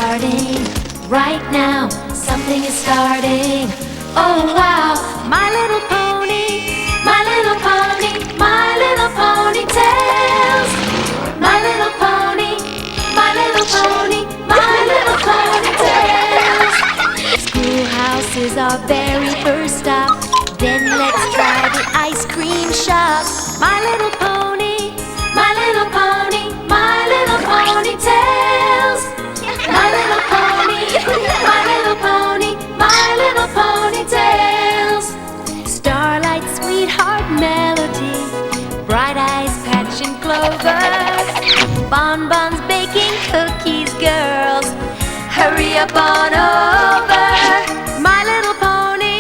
starting. Right now, something is starting. Oh wow, My Little Pony, My Little Pony, My Little Ponytails. My Little Pony, My Little Pony, My Little Ponytails. Schoolhouse is our very first stop. Then let's try the ice cream shop. My Little Pony, My Little Pony, My Little Ponytails. My Little Pony, My Little Pony, My Little Ponytails. Starlight, sweetheart, melody, bright eyes, patch and clover, bonbons, baking cookies, girls, hurry up on over. My Little Pony,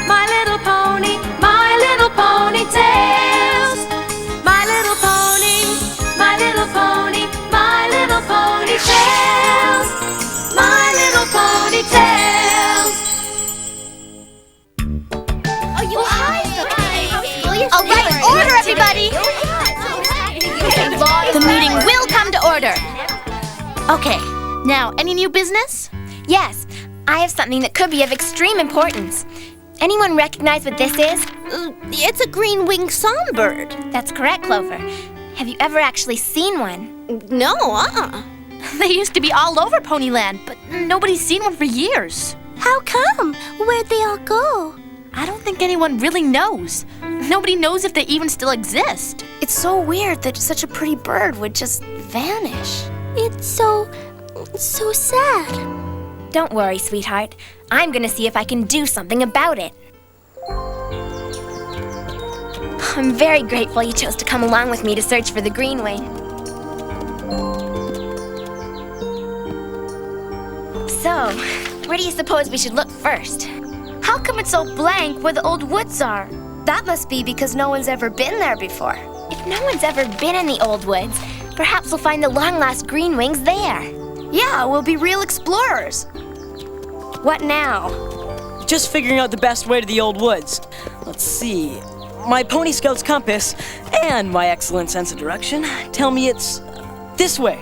My Little Pony, My Little Ponytails. My Little Pony, My Little Pony, My Little Ponytails. My Little Ponytails. Oh, you hi. All right, order, everybody. The meeting will come to order. Okay, now, any new business? Yes, I have something that could be of extreme importance. Anyone recognize what this is? It's a green-winged songbird. That's correct, Clover. Have you ever actually seen one? No, They used to be all over Ponyland, but nobody's seen one for years. How come? Where'd they all go? I don't think anyone really knows. Nobody knows if they even still exist. It's so weird that such a pretty bird would just vanish. It's so sad. Don't worry, sweetheart. I'm gonna see if I can do something about it. I'm very grateful you chose to come along with me to search for the green wing. So, where do you suppose we should look first? How come it's so blank where the old woods are? That must be because no one's ever been there before. If no one's ever been in the old woods, perhaps we'll find the long-lost green wings there. Yeah, we'll be real explorers. What now? Just figuring out the best way to the old woods. Let's see. My Pony Scout's compass and my excellent sense of direction tell me it's this way.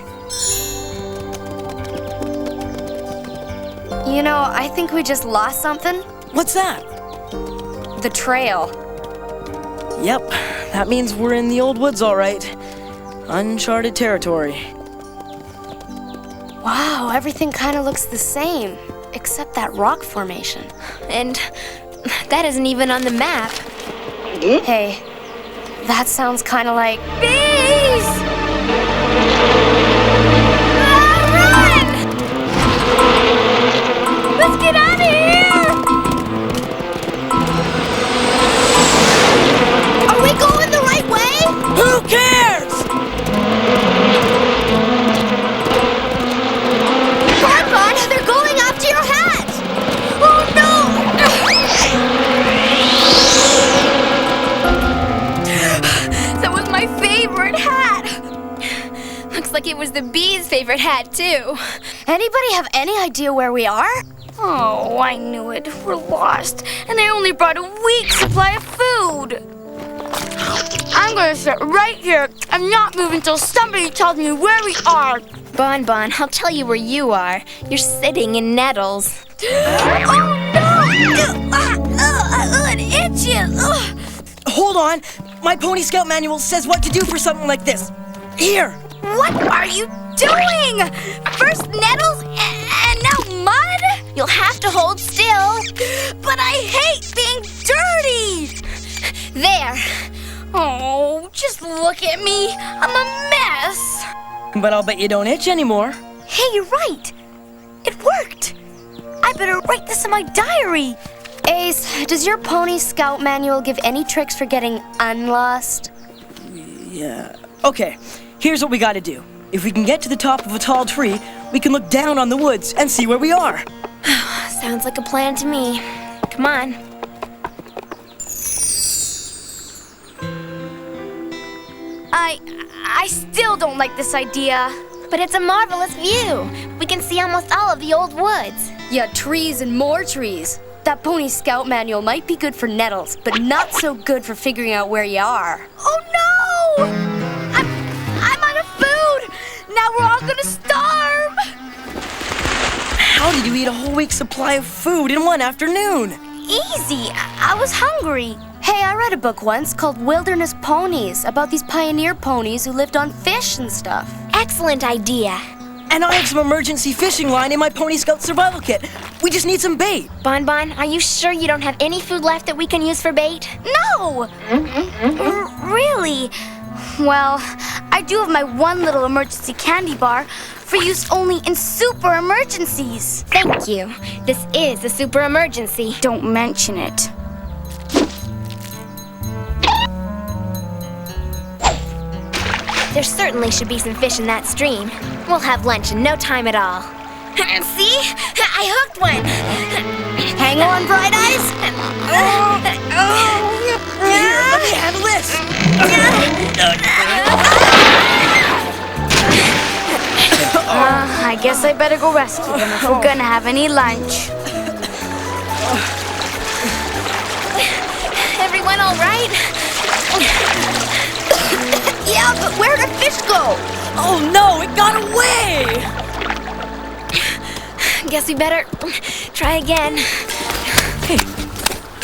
You know, I think we just lost something. What's that? The trail. Yep, that means we're in the old woods, all right. Uncharted territory. Wow, everything kind of looks the same, except that rock formation. And that isn't even on the map. Hey, that sounds kind of like... Bees! Run! Let's get out of here! Are we going the right way? Who cares? Bonbon, they're going after your hat! Oh no! That was my favorite hat! Looks like it was the bees' favorite hat, too. Anybody have any idea where we are? Oh, I knew it. We're lost. And I only brought a week's supply of food. I'm gonna sit right here and not move until somebody tells me where we are. Bonbon, I'll tell you where you are. You're sitting in nettles. Oh no! It itches! Hold on. My Pony Scout manual says what to do for something like this. Here. What are you doing? First nettles and now mud? You'll have to hold still. But I hate being dirty! There. Oh, just look at me. I'm a mess. But I'll bet you don't itch anymore. Hey, you're right. It worked. I better write this in my diary. Ace, does your Pony Scout manual give any tricks for getting unlost? Yeah. Okay, here's what we gotta do. If we can get to the top of a tall tree, we can look down on the woods and see where we are. Sounds like a plan to me. Come on. I still don't like this idea. But it's a marvelous view. We can see almost all of the old woods. Yeah, trees and more trees. That Pony Scout manual might be good for nettles, but not so good for figuring out where you are. Oh no! I'm out of food! Now we're all gonna starve! How did you eat a whole week's supply of food in one afternoon? Easy. I was hungry. Hey, I read a book once called Wilderness Ponies about these pioneer ponies who lived on fish and stuff. Excellent idea. And I have some emergency fishing line in my Pony Scout survival kit. We just need some bait. Bon Bon, are you sure you don't have any food left that we can use for bait? No! Really? Well, I do have my one little emergency candy bar for use only in super emergencies. Thank you. This is a super emergency. Don't mention it. There certainly should be some fish in that stream. We'll have lunch in no time at all. See? I hooked one. Hang on, Bright Eyes. Here, let me handle this. I guess I better go rescue them if we're gonna have any lunch. Everyone all right? Yeah, but where'd the fish go? Oh no, it got away! Guess we better try again. Hey,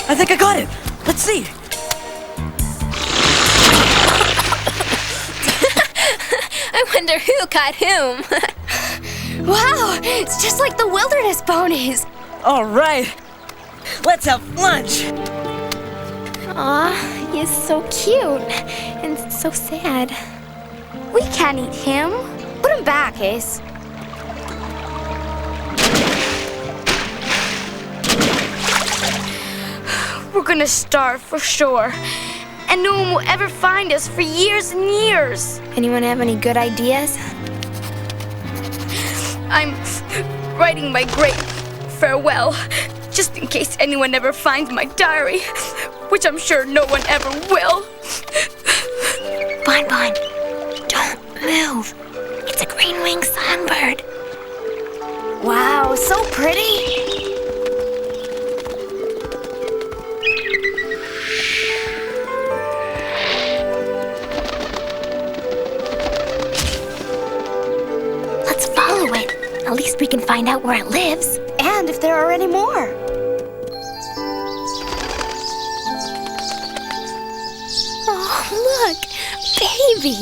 I think I got it. Let's see. I wonder who caught whom. Wow, it's just like the Wilderness Ponies. All right, let's have lunch. Aw, he's so cute and so sad. We can't eat him. Put him back, Ace. We're gonna starve for sure. And no one will ever find us for years and years. Anyone have any good ideas? I'm writing my great farewell, just in case anyone ever finds my diary, which I'm sure no one ever will. Bon Bon, don't move. It's a green-winged songbird. Wow, so pretty. Let's follow it. At least we can find out where it lives. And if there are any more. Oh, look, baby.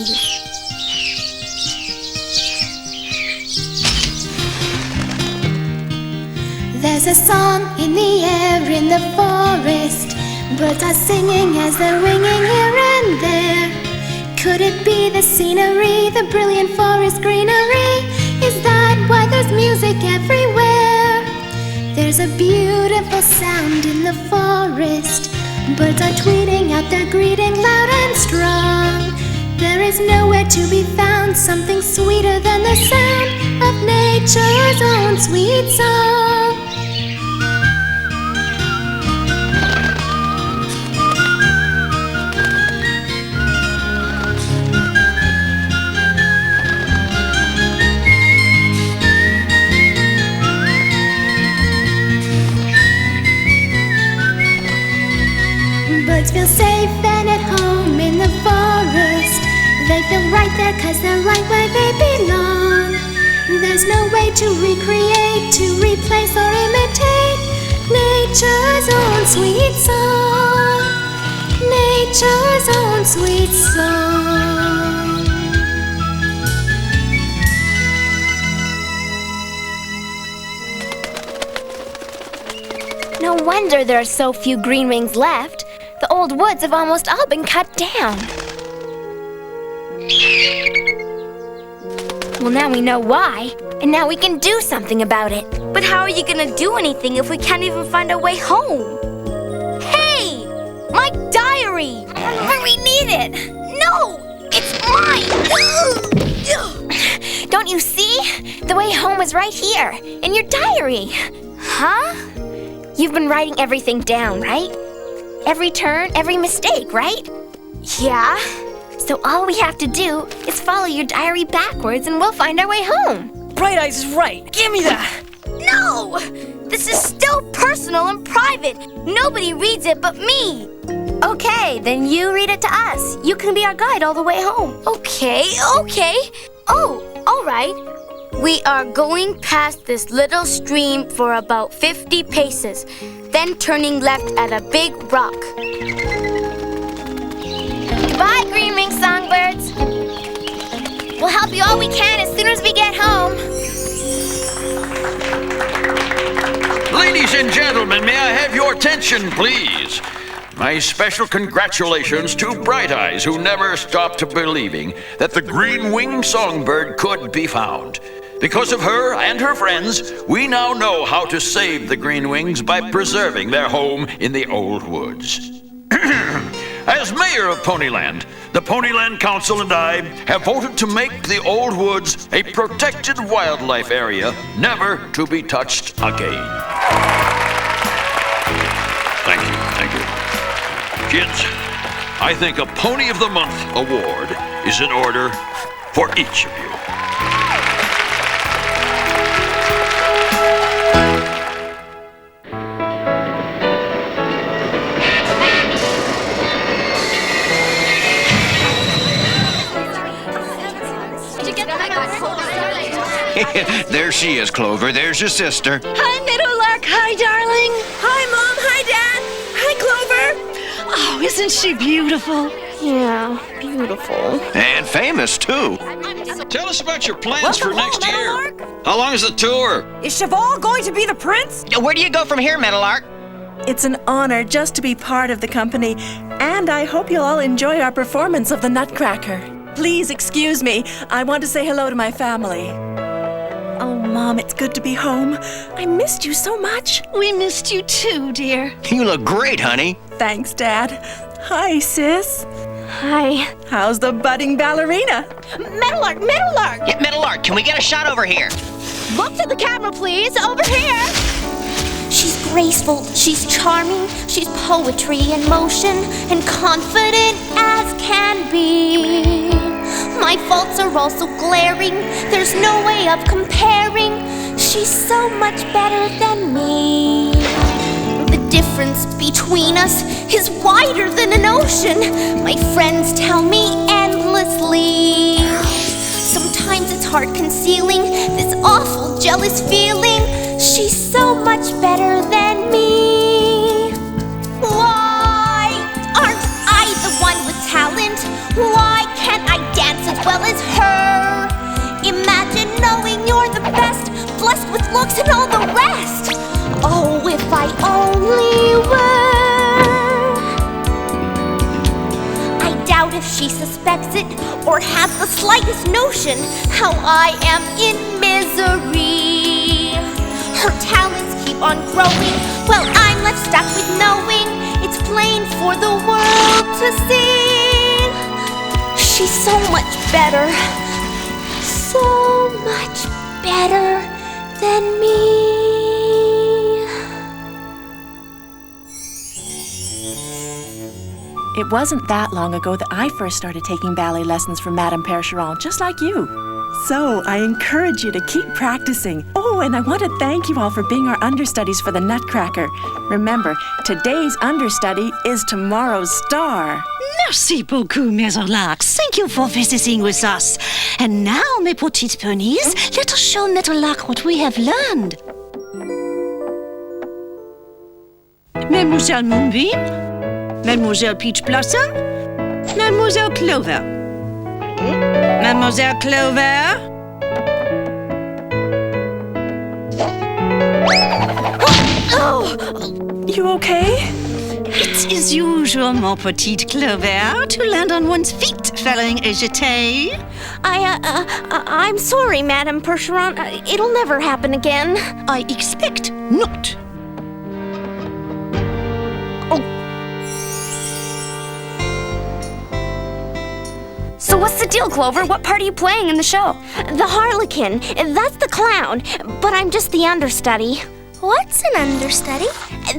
There's a song in the air in the forest. Birds are singing as they're ringing here and there. Could it be the scenery, the brilliant forest greenery? Is that why there's music everywhere? There's a beautiful sound in the forest. Birds are tweeting out their greeting loud and strong. There is nowhere to be found something sweeter than the sound of nature's own sweet song. Birds feel safe and at home in the forest. They feel right there 'cause they're right where they belong. There's no way to recreate, to replace or imitate nature's own sweet song. Nature's own sweet song. No wonder there are so few green wings left. The old woods have almost all been cut down. Well, now we know why, and now we can do something about it. But how are you gonna do anything if we can't even find our way home? Hey! My diary! We need it! No! It's mine! Don't you see? The way home is right here, in your diary. Huh? You've been writing everything down, right? Every turn, every mistake, right? Yeah? So all we have to do is follow your diary backwards and we'll find our way home. Bright Eyes is right. Give me that. No! This is still personal and private. Nobody reads it but me. Okay, then you read it to us. You can be our guide all the way home. Okay. Oh, all right. We are going past this little stream for about 50 paces, then turning left at a big rock. Goodbye, green-winged songbirds. We'll help you all we can as soon as we get home. Ladies and gentlemen, may I have your attention, please? My special congratulations to Bright Eyes, who never stopped believing that the green-winged songbird could be found. Because of her and her friends, we now know how to save the greenwings by preserving their home in the old woods. As mayor of Ponyland, the Ponyland Council and I have voted to make the old woods a protected wildlife area, never to be touched again. Thank you. Kids, I think a Pony of the Month award is in order for each of you. There she is, Clover. There's your sister. Hi, Meadowlark. Hi, darling. Hi, Mom. Hi, Dad. Hi, Clover. Oh, isn't she beautiful? Yeah, beautiful. And famous, too. Tell us about your plans for next year. How long is the tour? Is Cheval going to be the prince? Where do you go from here, Meadowlark? It's an honor just to be part of the company, and I hope you'll all enjoy our performance of the Nutcracker. Please excuse me. I want to say hello to my family. Oh, Mom, it's good to be home. I missed you so much. We missed you too, dear. You look great, honey. Thanks, Dad. Hi, sis. Hi. How's the budding ballerina? Meadowlark! Yeah, Meadowlark, can we get a shot over here? Look to the camera, please. Over here. She's graceful, she's charming, she's poetry in motion, and confident as can be. My faults are also glaring, there's no way of comparing. She's so much better than me. The difference between us is wider than an ocean. My friends tell me endlessly. Sometimes it's hard concealing this awful jealous feeling. She's so much better than me. Why aren't I the one with talent? Why can't I dance as well as her? Imagine knowing you're the best, blessed with looks and all the rest. Oh, if I only were. I doubt if she suspects it or has the slightest notion how I am in misery. Her talents keep on growing, while I'm left stuck with knowing it's plain for the world to see. She's so much better than me. It wasn't that long ago that I first started taking ballet lessons from Madame Percheron, just like you. So I encourage you to keep practicing. Oh, and I want to thank you all for being our understudies for the Nutcracker. Remember, today's understudy is tomorrow's star. Merci beaucoup, Meadowlark. Thank you for visiting with us. And now, mes petites ponies, let us show Meadowlark what we have learned. Mademoiselle Moonbeam, Mademoiselle Peach Blossom, Mademoiselle Clover. Mademoiselle Clover? Oh! You okay? It is usual, mon petite Clover, to land on one's feet following a jeté. I'm sorry, Madame Percheron. It'll never happen again. I expect not. So what's the deal, Clover? What part are you playing in the show? The Harlequin. That's the clown, but I'm just the understudy. What's an understudy?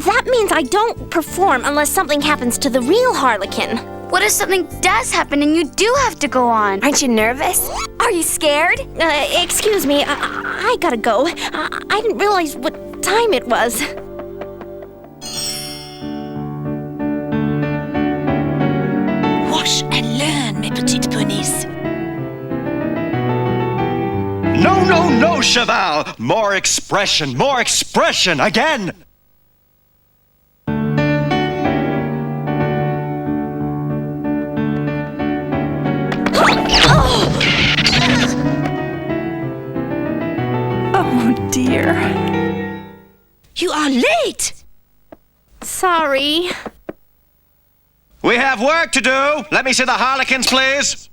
That means I don't perform unless something happens to the real Harlequin. What if something does happen and you do have to go on? Aren't you nervous? Are you scared? Excuse me, I gotta go. I didn't realize what time it was. Watch and learn, mes petites ponies. No No, no, no, Cheval! More expression, again! Oh, dear. You are late! Sorry. We have work to do. Let me see the harlequins, please.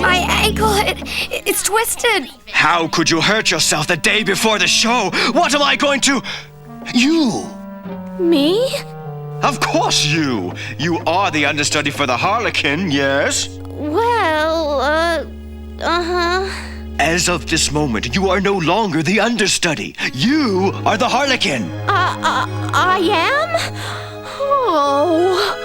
My ankle, it's twisted. How could you hurt yourself the day before the show? What am I going to... You! Me? Of course you! You are the understudy for the harlequin, yes? Well, uh-huh. As of this moment, you are no longer the understudy. You are the harlequin. I am? Oh.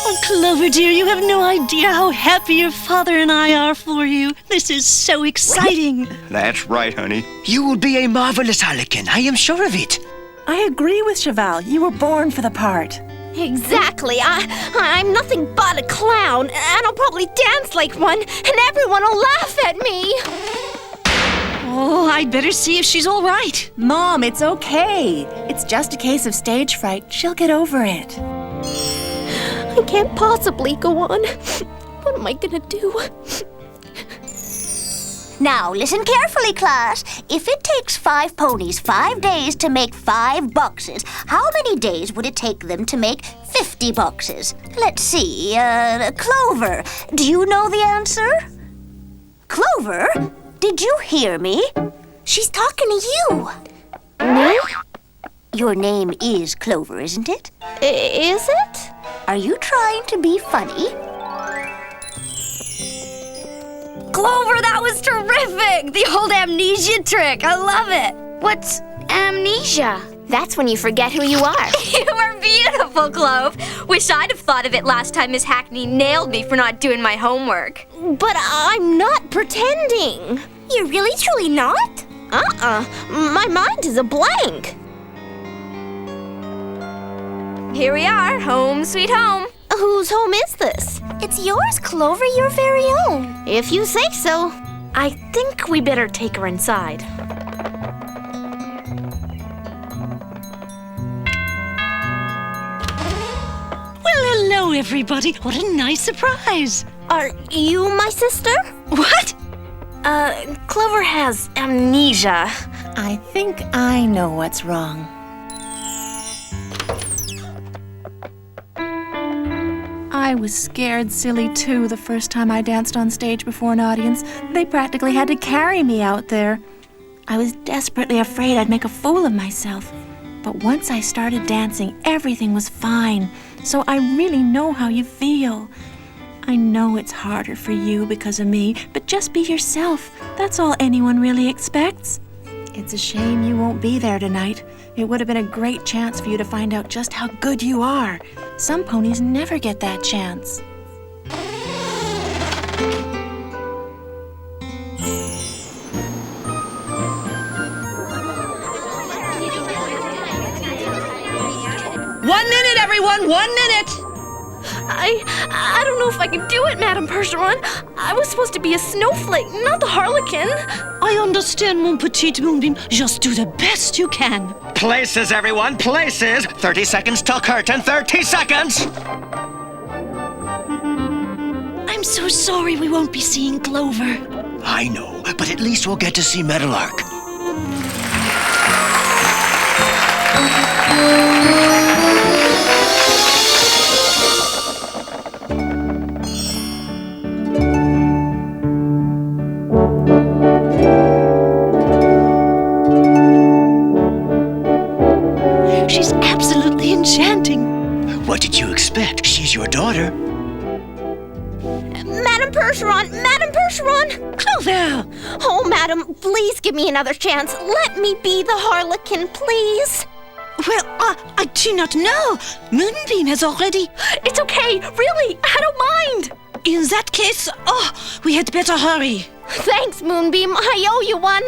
Oh, Clover, dear, you have no idea how happy your father and I are for you. This is so exciting. That's right, honey. You will be a marvelous harlequin. I am sure of it. I agree with Cheval. You were born for the part. Exactly. I'm nothing but a clown, and I'll probably dance like one, and everyone will laugh at me. Oh, I'd better see if she's all right. Mom, it's okay. It's just a case of stage fright. She'll get over it. I can't possibly go on. What am I gonna do? Now, listen carefully, class. If it takes 5 ponies 5 days to make 5 boxes, how many days would it take them to make 50 boxes? Let's see, Clover, do you know the answer? Clover, did you hear me? She's talking to you. Me? Your name is Clover, isn't it? Is it? Are you trying to be funny? Clover, that was terrific! The old amnesia trick. I love it. What's amnesia? That's when you forget who you are. You are beautiful, Clove. Wish I'd have thought of it last time Miss Hackney nailed me for not doing my homework. But I'm not pretending. You're really truly not? My mind is a blank. Here we are, home sweet home. Whose home is this? It's yours, Clover, your very own. If you say so. I think we better take her inside. Well, hello, everybody. What a nice surprise. Are you my sister? What? Clover has amnesia. I think I know what's wrong. I was scared silly too the first time I danced on stage before an audience. They practically had to carry me out there. I was desperately afraid I'd make a fool of myself. But once I started dancing, everything was fine. So I really know how you feel. I know it's harder for you because of me, but just be yourself. That's all anyone really expects. It's a shame you won't be there tonight. It would have been a great chance for you to find out just how good you are. Some ponies never get that chance. One minute, everyone! 1 minute! I don't know if I can do it, Madame Percheron. I was supposed to be a snowflake, not the harlequin. I understand, mon petit Moonbeam. Just do the best you can. Places, everyone, places! 30 seconds till curtain, 30 seconds! I'm so sorry we won't be seeing Clover. I know, but at least we'll get to see Meadowlark. She's absolutely enchanting. What did you expect? She's your daughter. Madame Percheron! Madame Percheron! Clover! Oh, Madam, please give me another chance. Let me be the harlequin, please. Well, I do not know. Moonbeam has already... It's okay, really, I don't mind. In that case, oh, we had better hurry. Thanks, Moonbeam. I owe you one.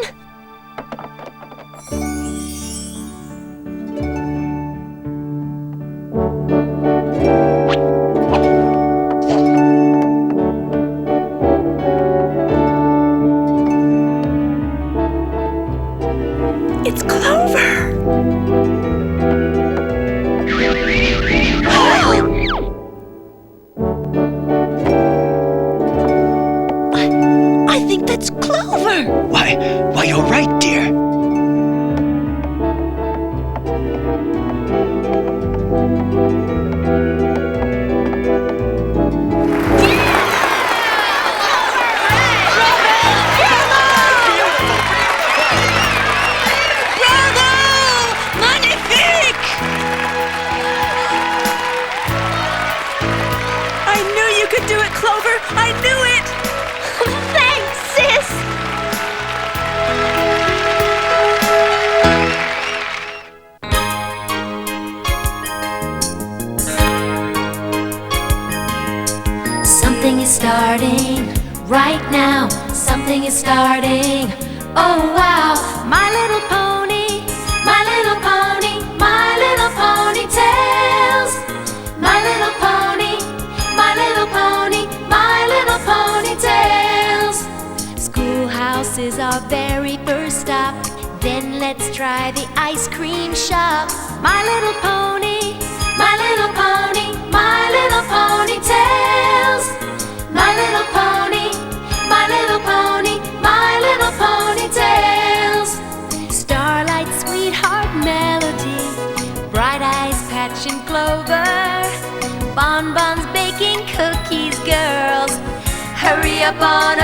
starting. Right now, something is starting. Oh wow, My Little Pony, My Little Pony, My Little Pony Tales. My Little Pony, My Little Pony, My Little Pony Tales. Schoolhouse is our very first stop. Then let's try the ice cream shop. My Little Pony, My Little Pony, My Little Pony Tales. My Little Pony, My Little Pony, My Little Pony Tales. Starlight, sweetheart, melody, bright eyes, patch and clover, bonbons, baking cookies, girls. Hurry up on